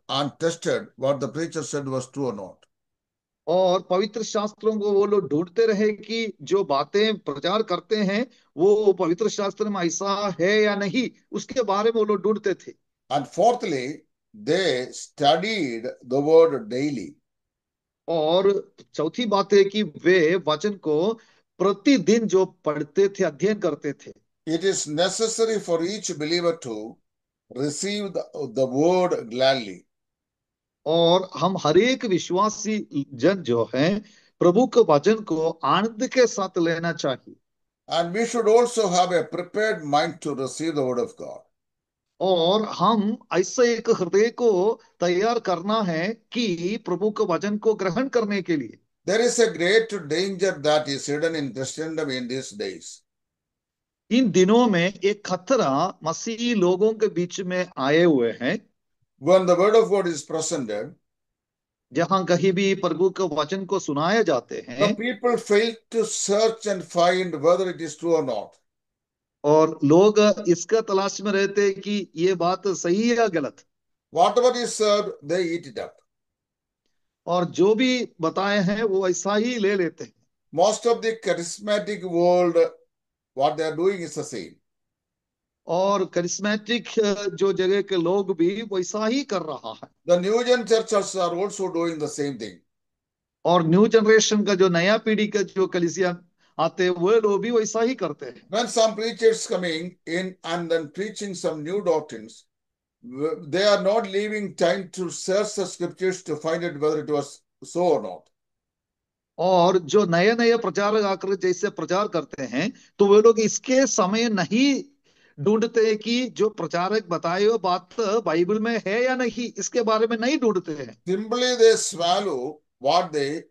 and tested what the preacher said was true or not. और पवित्र शास्त्रों को वो लोग ढूंढते रहे कि जो बातें प्रचार करते हैं वो पवित्र शास्त्र में ऐसा है या नहीं, उसके बारे में वो लोग ढूंढते थे। And fourthly, they studied the word daily. और चौथी बात है कि वे वचन को प्रतिदिन जो पढ़ते थे, अध्ययन करते थे। It is necessary for each believer to receive the word gladly. और हम हर एक विश्वासी जन जो है प्रभु के वचन को आनंद के साथ लेना चाहिए। And we should also have a prepared mind to receive the word of God. और हम ऐसे एक हृदय को तैयार करना है कि प्रभु के वचन को ग्रहण करने के लिए। There is a great danger that is hidden in Christendom in these days. इन दिनों में एक खतरा मसीही लोगों के बीच में आए हुए हैं। When the word of God is presented, जहां कहीं भी प्रभु के वचन को सुनाए जाते the हैं people fail to search and find whether it is true or not. और लोग इसका तलाश में रहते हैं कि ये बात सही है या गलत। Whatever is served, they eat it up. और जो भी बताए हैं वो ऐसा ही ले लेते हैं। Most of the charismatic world, what they are doing is the same. और करिश्मेटिक जो जगह के लोग भी वैसा ही कर रहा है। The new gen churches are also doing the same thing. और न्यू जनरेशन का जो नया पीढ़ी का जो कलीसिया आते हैं वो लोग भी वैसा ही करते हैं। When some preachers coming in and then preaching some new doctrines, they are not leaving time to search the scriptures to find out whether it was so or not. और जो नए नए प्रचारक आकर जैसे प्रचार करते हैं तो वे लोग इसके समय नहीं ढूंढते हैं कि जो प्रचारक बताए हुए बात बाइबल में है या नहीं, इसके बारे में नहीं ढूंढते हैं। Simply they swallow what they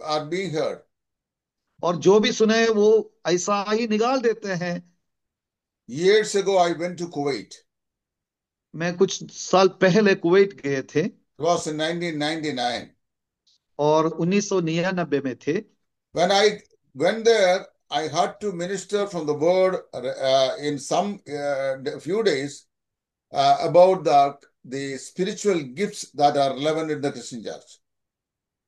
are being heard. और जो भी सुने वो ऐसा ही निकाल देते हैं। Years ago, I went to Kuwait. मैं कुछ साल पहले कुवैत गए थे It was in 1999. और 1999 में थे। When I went there, I had to minister from the word in some few days about the spiritual gifts that are relevant in the Christian church.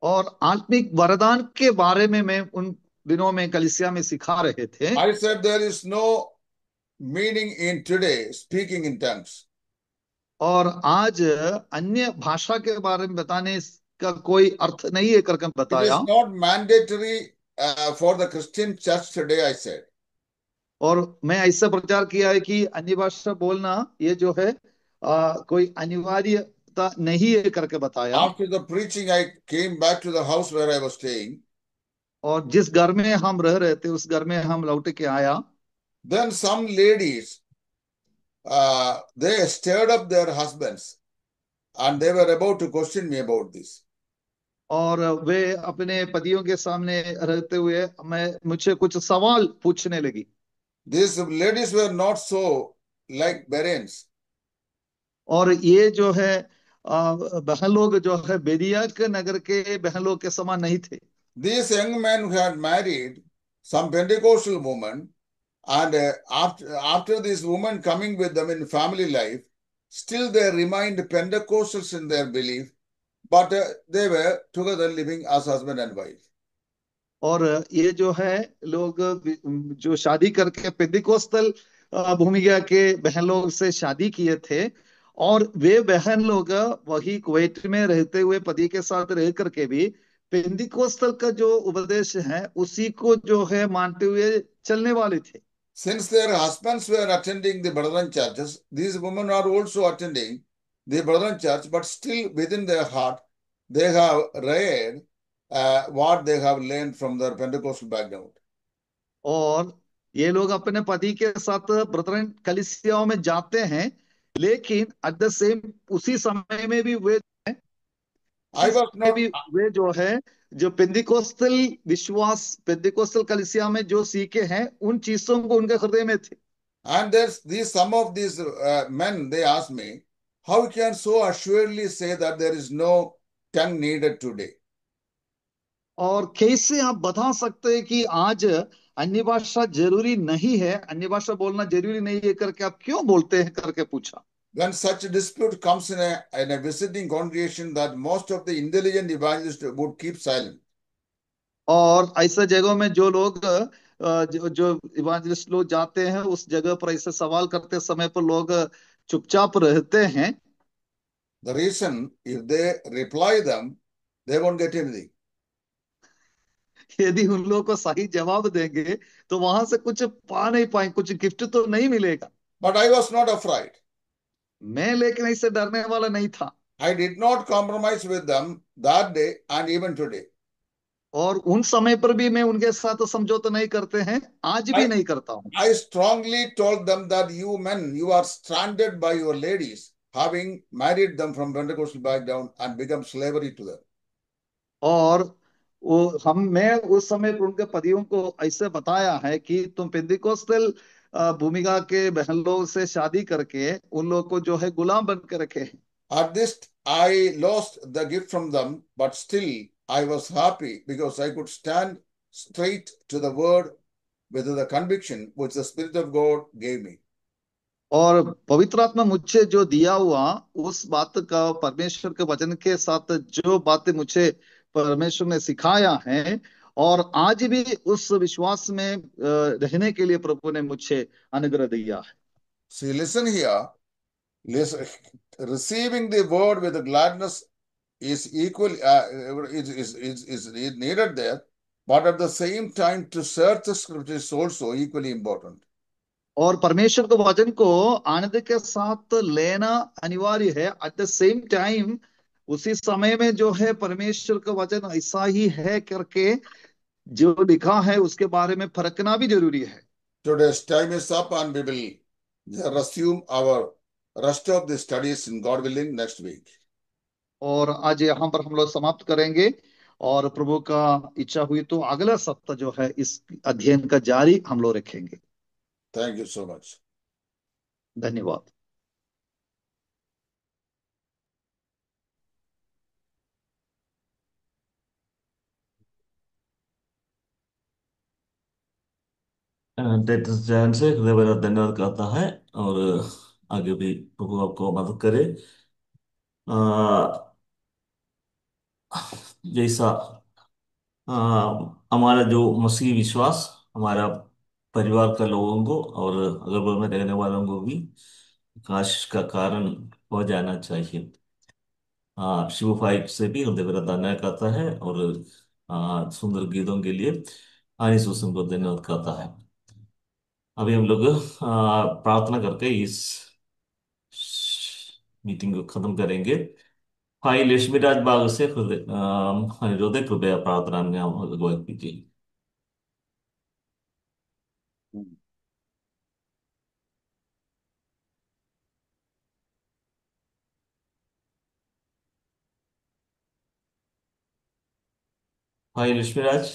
और आत्मिक वरदान के बारे में मैं उन दिनों में कलीसिया में सिखा रहे थे। I said there is no meaning in today speaking in tongues. और आज अन्य भाषा के बारे में बताने का कोई अर्थ नहीं है करके It बताया। is not mandatory for the Christian church today, I said. और मैं ऐसा प्रचार किया है कि अन्य भाषा बोलना ये जो है कोई अनिवार्यता नहीं है करके बताया। After the preaching, I came back to the house where I was staying. और जिस घर में हम रह रहे थे उस घर में हम लौट के आया। Then some ladies, they stirred up their husbands and they were about to question me about this. और वे अपने पतियों के सामने रहते हुए मैं मुझे कुछ सवाल पूछने लगी। These ladies were not so like Bereans. और ये जो है बहन लोग जो है बेदिया के नगर के बहन लोग के समान नहीं थे। These young men who had married some Pentecostal woman, and after this woman coming with them in family life, still they remained Pentecostals in their belief, but they were together living as husband and wife. और ये जो है लोग जो शादी करके Pentecostal भूमिका के बहन लोग से शादी किए थे, और वे बहन लोग वही कुवैत में रहते हुए पति के साथ रह करके भी पेंटिकोस्टल का जो उपदेश है उसी को जो है मानते हुए चलने वाले थे। Since their husbands were attending the Brethren churches, these women are also attending the Brethren church, but still within their heart, they have read what they have learned from their Pentecostal background. और ये लोग अपने पति के साथ Brethren कलीसियाओं में जाते हैं, लेकिन एट द सेम उसी समय में भी वे I was में not, भी वे जो है जो पेंदिकोस्तल विश्वास पेंदिकोस्तल कलीसिया में जो सीखे हैं उन चीजों को उनके हृदय में थे। and there's these some of these men, they asked me, how you can so assuredly say that there is no tongue needed today? और कैसे आप बता सकते हैं कि आज अन्य भाषा जरूरी नहीं है, अन्य भाषा बोलना जरूरी नहीं है करके आप क्यों बोलते हैं करके पूछा। When such a dispute comes in a visiting congregation, that most of the intelligent evangelists would keep silent. और ऐसे जगहों में जो लोग जो इवांजलिस्ट लोग जाते हैं उस जगह पर ऐसे सवाल करते समय पर लोग चुपचाप रहते हैं। The reason, if they reply them, they won't get anything. यदि उन लोगों को सही जवाब देंगे तो वहां से कुछ पा नहीं पाएंगे, कुछ गिफ्ट तो नहीं मिलेगा। But I was not afraid. मैं लेकिन इससे डरने वाला नहीं था। I did not compromise with them that day and even today. और उन समय पर भी मैं उनके साथ समझौता नहीं करते हैं, आज भी I, नहीं करता हूँ। I strongly told them that you men, you are stranded by your ladies, having married them from Pentecostal background and become slavery to them. और मैं उस समय पर उनके पतियों को ऐसे बताया है कि तुम पेंटिकोस्टल भूमिका के बहन लोग से शादी करके उन लोग को जो है गुलाम बन के रखे हैं। At this, I lost the gift from them, but still I was happy because I could stand straight to the word with the conviction which the Spirit of God gave me. और पवित्र आत्मा मुझे जो दिया हुआ उस बात का परमेश्वर के वचन के साथ जो बातें मुझे परमेश्वर ने सिखाया है, और आज भी उस विश्वास में रहने के लिए प्रभु ने मुझे अनुग्रह दिया है। See, listen here. Listen, receiving the word with gladness is equal, is needed there, but at the same time, to search the scripture is also equally important. और परमेश्वर के वचन को आनंद के साथ लेना अनिवार्य है। एट द सेम टाइम उसी समय में जो है परमेश्वर का वचन ऐसा ही है करके जो लिखा है उसके बारे में परखना भी जरूरी है। Today's time is up, and we will resume our rest of the studies in God willing next week. और आज यहाँ पर हम लोग समाप्त करेंगे, और प्रभु का इच्छा हुई तो अगला सप्ताह जो है इस अध्ययन का जारी हम लोग रखेंगे। Thank you so much. धन्यवाद। टाइटस जैन से हृदय भरा धन्यवाद करता है, और आगे भी प्रभु आपको मदद करे। आ, जैसा हमारा जो मसीह विश्वास हमारा परिवार का लोगों को और अगल बगल में रहने वालों को भी आशीष का कारण हो जाना चाहिए। हाँ, शिव फाइव से भी हृदय भरा धन्यवाद करता है, और सुंदर गीतों के लिए आनी सुसम को धन्यवाद करता है। अभी हम लोग प्रार्थना करके इस मीटिंग को खत्म करेंगे। भाई लक्ष्मीराज बाग से हृदय कृपया प्रार्थना में हम अगुवाई कीजिए। भाई लक्ष्मीराज।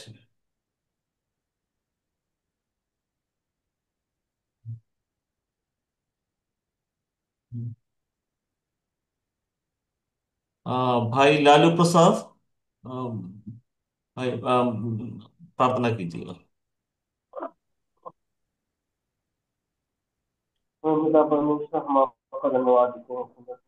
भाई लालू प्रसाद। भाई प्रार्थना कीजिएगा। पिता परमेश्वर, हम आपका धन्यवाद देते हैं